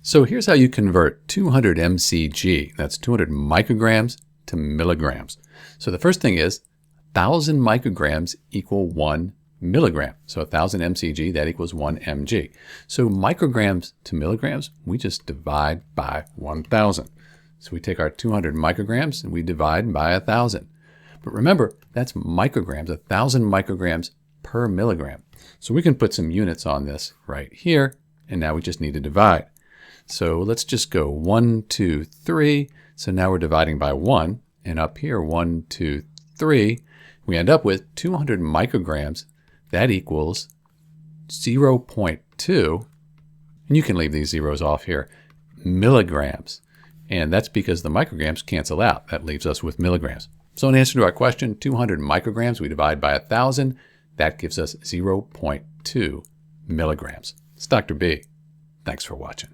So here's how you convert 200 mcg, that's 200 micrograms, to milligrams. So the first thing is 1,000 micrograms equal 1 milligram. So 1,000 mcg, that equals 1 mg. So micrograms to milligrams, we just divide by 1,000. So we take our 200 micrograms and we divide by 1,000. But remember, that's micrograms, 1,000 micrograms per milligram. So we can put some units on this right here, and now we just need to divide. So let's just go 1, 2, 3. So now we're dividing by 1, and up here 1, 2, 3. We end up with 200 micrograms. That equals 0.2, and you can leave these zeros off here, milligrams. And that's because the micrograms cancel out. That leaves us with milligrams. So in answer to our question, 200 micrograms, we divide by 1,000. That gives us 0.2 milligrams. It's Dr. B. Thanks for watching.